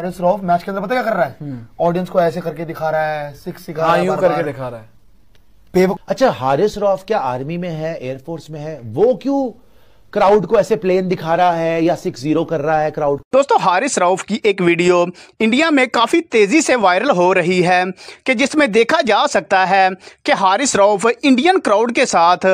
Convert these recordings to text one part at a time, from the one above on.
Haris Rauf match के अंदर पता क्या कर रहा है? ऑडियंस को ऐसे करके दिखा रहा है, सिक्स सिखा रहा है, यूं करके दिखा रहा है। अच्छा, हारिस रऊफ क्या आर्मी में है, एयरफोर्स में है, वो क्यों क्राउड को ऐसे प्लेन दिखा रहा है या 6-0 कर रहा है क्राउड? दोस्तों, हारिस रऊफ की एक वीडियो इंडिया में काफी तेजी से वायरल हो रही है कि जिसमें देखा जा सकता है कि हारिस रऊफ इंडियन क्राउड के साथ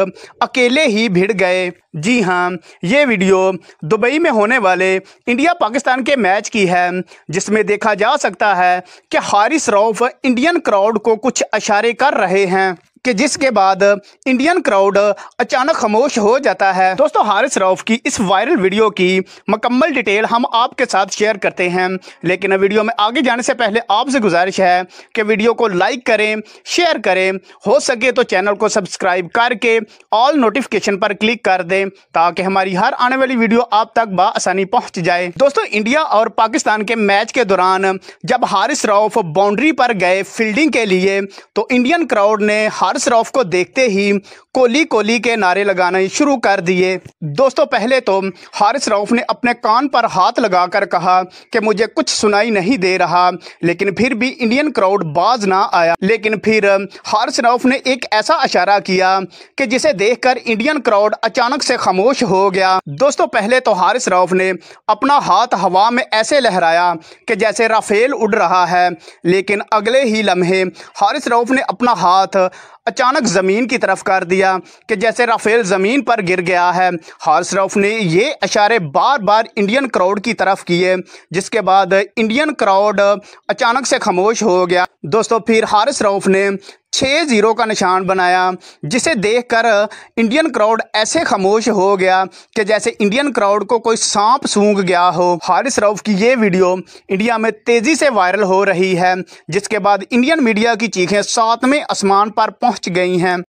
अकेले ही भिड़ गए। जी हाँ, ये वीडियो दुबई में होने वाले इंडिया पाकिस्तान के मैच की है, जिसमें देखा जा सकता है कि हारिस रऊफ इंडियन क्राउड को कुछ इशारे कर रहे हैं कि जिसके बाद इंडियन क्राउड अचानक खामोश हो जाता है। दोस्तों, हारिस रऊफ की इस वायरल वीडियो की मुकम्मल डिटेल हम आपके साथ शेयर करते हैं, लेकिन वीडियो में आगे जाने से पहले आपसे गुजारिश है कि वीडियो को लाइक करें, शेयर करें, हो सके तो चैनल को सब्सक्राइब करके ऑल नोटिफिकेशन पर क्लिक कर दें ताकि हमारी हर आने वाली वीडियो आप तक बआसानी पहुंच जाए। दोस्तों, इंडिया और पाकिस्तान के मैच के दौरान जब हारिस रऊफ बाउंड्री पर गए फील्डिंग के लिए तो इंडियन क्राउड ने हारिस रऊफ को देखते ही कोहली कोहली के नारे लगाने शुरू कर दिए। दोस्तों, पहले तो हारिस रऊफ ने अपने कान पर हाथ लगाकर कहा कि मुझे कुछ सुनाई नहीं दे रहा, लेकिन फिर भी इंडियन क्राउड बाज ना आया। लेकिन फिर हारिस रऊफ ने एक ऐसा इशारा किया कि जिसे देखकर इंडियन क्राउड अचानक से खामोश हो गया। दोस्तों, पहले तो हारिस रऊफ ने अपना हाथ हवा में ऐसे लहराया कि जैसे राफेल उड़ रहा है, लेकिन अगले ही लम्हे हारिस रऊफ ने अपना हाथ अचानक जमीन की तरफ कर दिया कि जैसे राफेल जमीन पर गिर गया है। हारिस रऊफ ने ये इशारे बार बार इंडियन क्राउड की तरफ किए, जिसके बाद इंडियन क्राउड अचानक से खामोश हो गया। दोस्तों, फिर हारिस रऊफ ने 6-0 का निशान बनाया, जिसे देखकर इंडियन क्राउड ऐसे खामोश हो गया कि जैसे इंडियन क्राउड को कोई सांप सूंघ गया हो। हारिस रऊफ की ये वीडियो इंडिया में तेजी से वायरल हो रही है, जिसके बाद इंडियन मीडिया की चीखें 7वें आसमान पर पहुंच गई हैं।